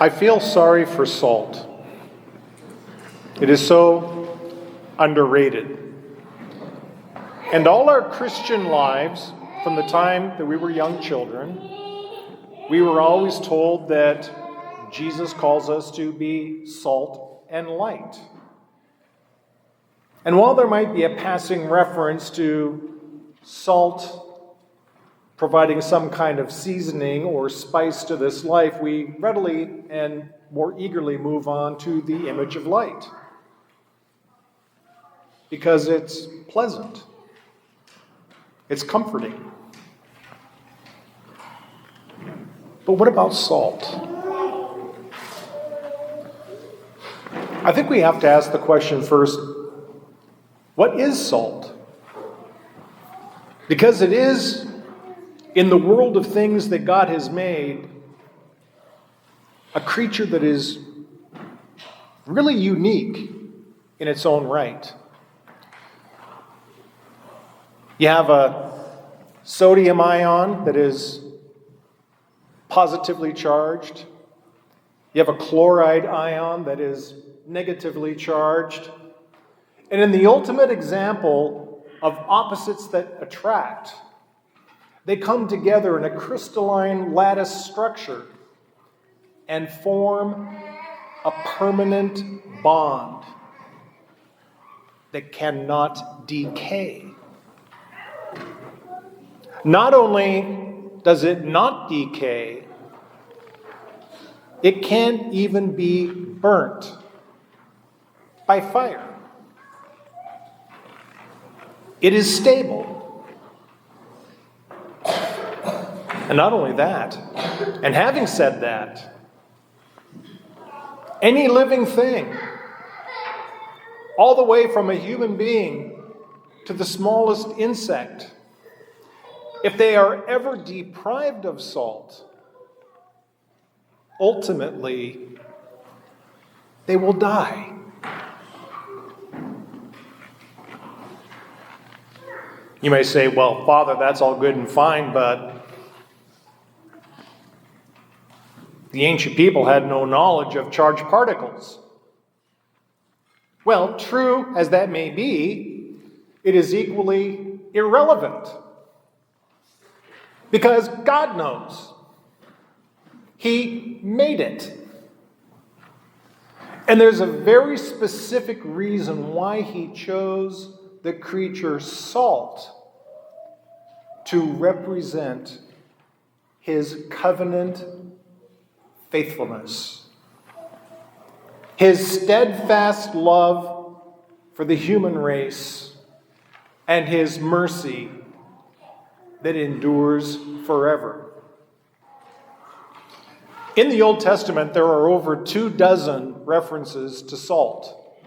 I feel sorry for salt. It is so underrated. And all our Christian lives, from the time that we were young children, we were always told that Jesus calls us to be salt and light. And while there might be a passing reference to salt providing some kind of seasoning or spice to this life, we readily and more eagerly move on to the image of light because it's pleasant, it's comforting. But what about salt? I think we have to ask the question first, what is salt? Because it is, in the world of things that God has made, a creature that is really unique in its own right. You have a sodium ion that is positively charged. You have a chloride ion that is negatively charged. And in the ultimate example of opposites that attract, they come together in a crystalline lattice structure and form a permanent bond that cannot decay. Not only does it not decay, it can't even be burnt by fire. It is stable. And not only that, and having said that, any living thing, all the way from a human being to the smallest insect, if they are ever deprived of salt, ultimately they will die. You may say, well, Father, that's all good and fine, but the ancient people had no knowledge of charged particles. Well, true as that may be, it is equally irrelevant. Because God knows. He made it. And there's a very specific reason why he chose the creature salt to represent his covenant faithfulness, his steadfast love for the human race, and his mercy that endures forever. In the Old Testament, there are over 24 references to salt.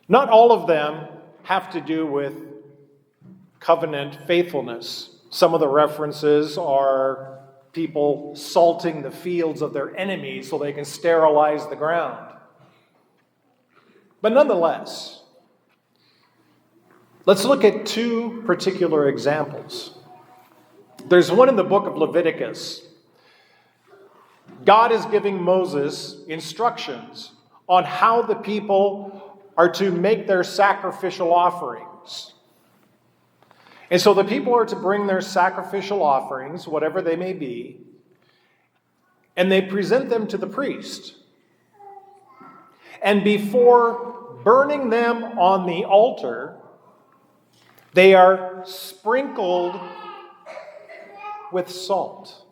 Not all of them have to do with covenant faithfulness. Some of the references are people salting the fields of their enemies so they can sterilize the ground. But nonetheless, let's look at two particular examples. There's one in the book of Leviticus. God is giving Moses instructions on how the people are to make their sacrificial offerings. And so the people are to bring their sacrificial offerings, whatever they may be, and they present them to the priest. And before burning them on the altar, they are sprinkled with salt.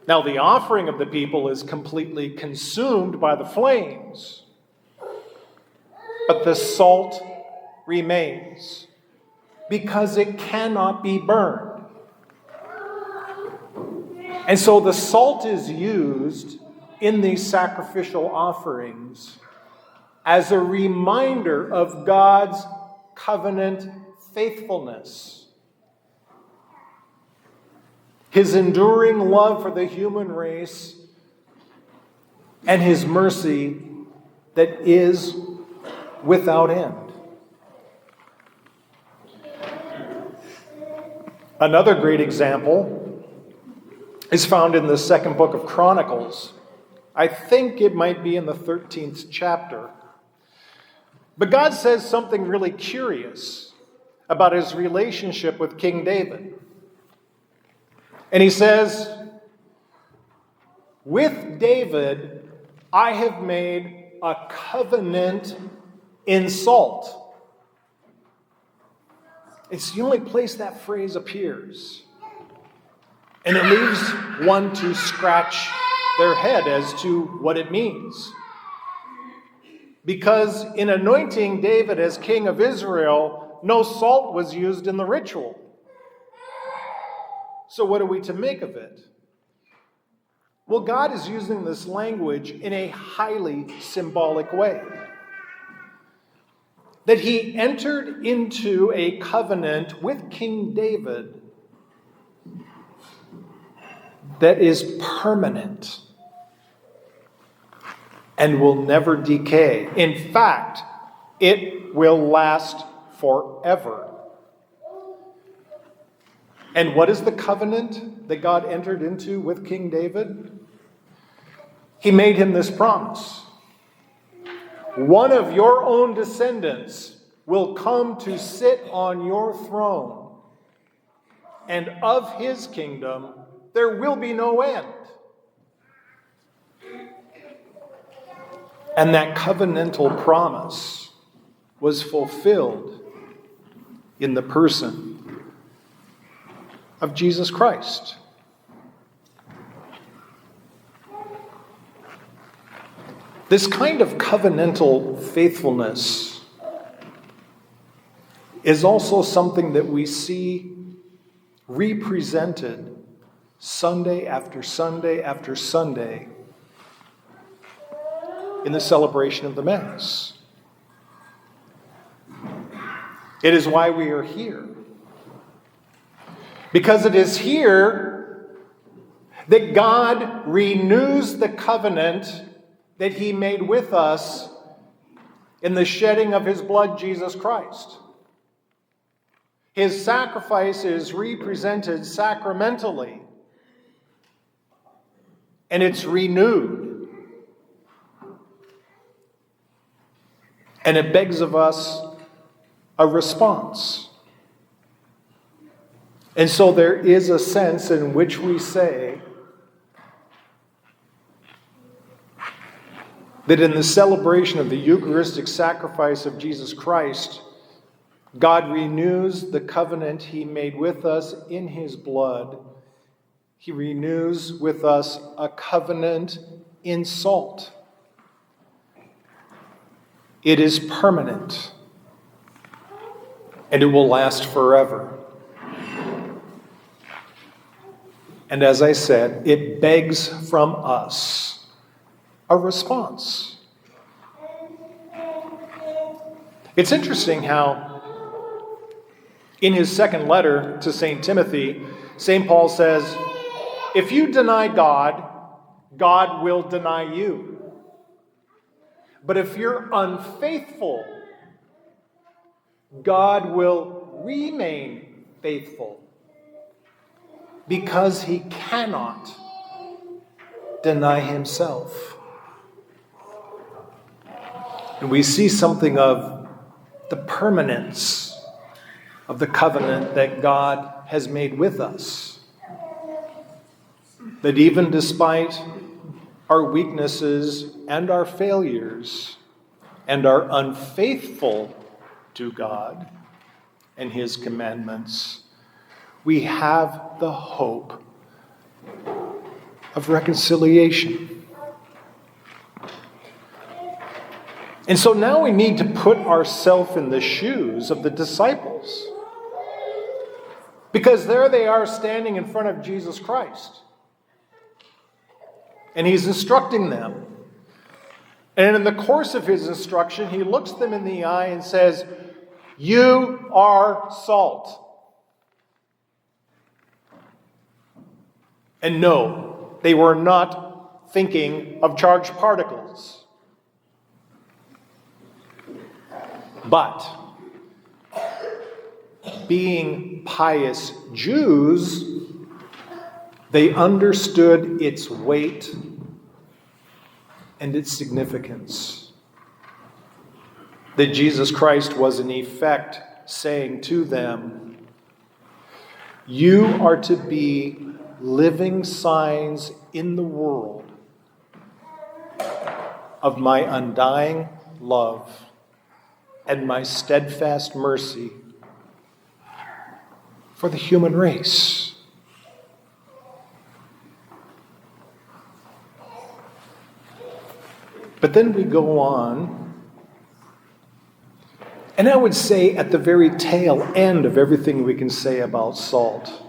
Now, the offering of the people is completely consumed by the flames, but the salt remains because it cannot be burned. And so the salt is used in these sacrificial offerings as a reminder of God's covenant faithfulness, his enduring love for the human race, and his mercy that is without end. Another great example is found in the second book of Chronicles. I think it might be in the 13th chapter. But God says something really curious about his relationship with King David. And he says, "With David I have made a covenant in salt." It's the only place that phrase appears. And it leaves one to scratch their head as to what it means. Because in anointing David as king of Israel, no salt was used in the ritual. So what are we to make of it? Well, God is using this language in a highly symbolic way. That he entered into a covenant with King David that is permanent and will never decay. In fact, it will last forever. And what is the covenant that God entered into with King David? He made him this promise. One of your own descendants will come to sit on your throne, and of his kingdom there will be no end. And that covenantal promise was fulfilled in the person of Jesus Christ. This kind of covenantal faithfulness is also something that we see represented Sunday after Sunday after Sunday in the celebration of the Mass. It is why we are here. Because it is here that God renews the covenant that he made with us in the shedding of his blood, Jesus Christ. His sacrifice is represented sacramentally, and it's renewed. And it begs of us a response. And so there is a sense in which we say that in the celebration of the Eucharistic sacrifice of Jesus Christ, God renews the covenant he made with us in his blood. He renews with us a covenant in salt. It is permanent, and it will last forever. And as I said, it begs from us a response. It's interesting how in his second letter to St. Timothy, St. Paul says, if you deny God, God will deny you. But if you're unfaithful, God will remain faithful, because he cannot deny himself. And we see something of the permanence of the covenant that God has made with us. That even despite our weaknesses and our failures and our unfaithful to God and his commandments, we have the hope of reconciliation. And so now we need to put ourselves in the shoes of the disciples. Because there they are standing in front of Jesus Christ. And he's instructing them. And in the course of his instruction, he looks them in the eye and says, "You are salt." And no, they were not thinking of charged particles. But being pious Jews, They understood its weight and its significance. That Jesus Christ was in effect saying to them, you are to be living signs in the world of my undying love and my steadfast mercy for the human race. But then we go on, and I would say at the very tail end of everything we can say about salt.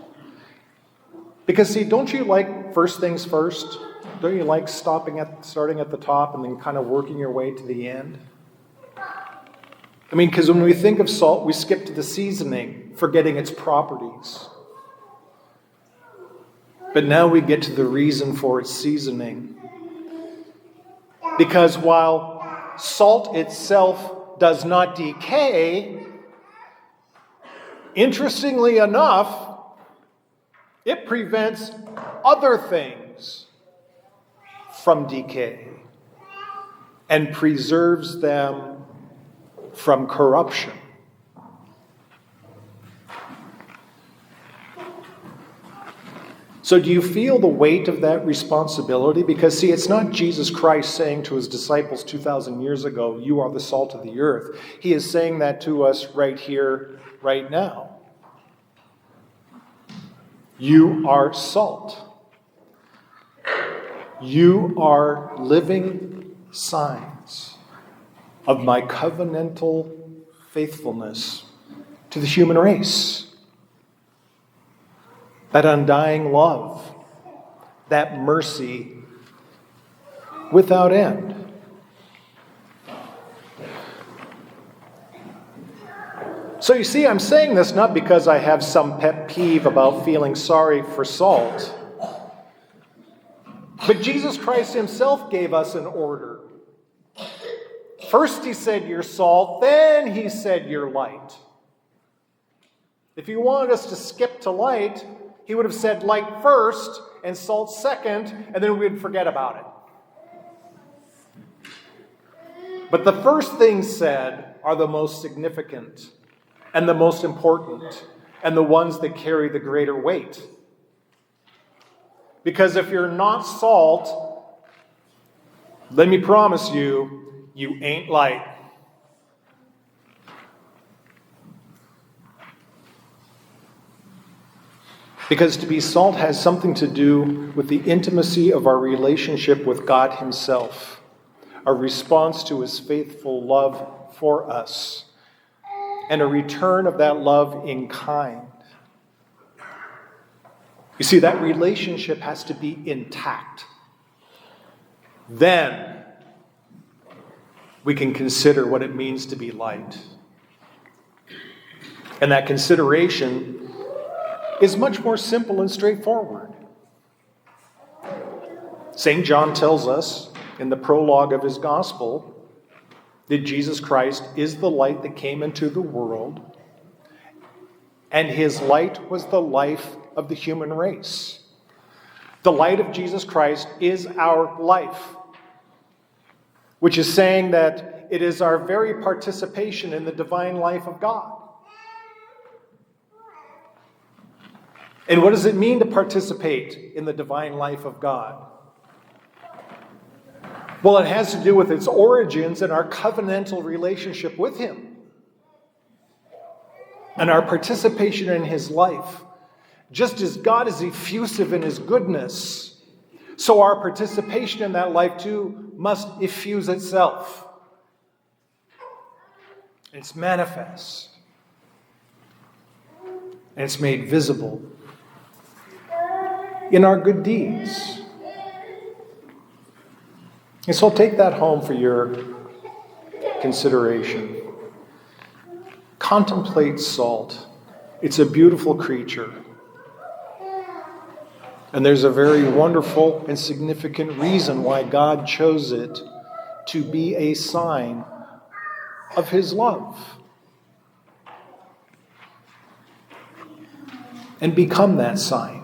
Because see, don't you like first things first? Don't you like starting at the top and then kind of working your way to the end? I mean, because when we think of salt, we skip to the seasoning, forgetting its properties. But now we get to the reason for its seasoning. Because while salt itself does not decay, interestingly enough, it prevents other things from decay and preserves them from corruption. So do you feel the weight of that responsibility? Because see, it's not Jesus Christ saying to his disciples 2,000 years ago, you are the salt of the earth. He is saying that to us right here, right now. You are salt. You are living signs of my covenantal faithfulness to the human race. That undying love, that mercy without end. So you see, I'm saying this not because I have some pet peeve about feeling sorry for salt, but Jesus Christ himself gave us an order. First he said, you're salt, then he said, you're light. If he wanted us to skip to light, he would have said light first and salt second, and then we'd forget about it. But the first things said are the most significant and the most important and the ones that carry the greater weight. Because if you're not salt, let me promise you, you ain't light. Because to be salt has something to do with the intimacy of our relationship with God himself, a response to his faithful love for us, and a return of that love in kind. You see, that relationship has to be intact. Then we can consider what it means to be light. And that consideration is much more simple and straightforward. St. John tells us in the prologue of his gospel that Jesus Christ is the light that came into the world, and his light was the life of the human race. The light of Jesus Christ is our life, which is saying that it is our very participation in the divine life of God. And what does it mean to participate in the divine life of God? Well, it has to do with its origins and our covenantal relationship with him. And our participation in his life. Just as God is effusive in his goodness, so our participation in that life too must effuse itself. It's manifest. And it's made visible in our good deeds. And so take that home for your consideration. Contemplate salt. It's a beautiful creature. And there's a very wonderful and significant reason why God chose it to be a sign of his love. And become that sign.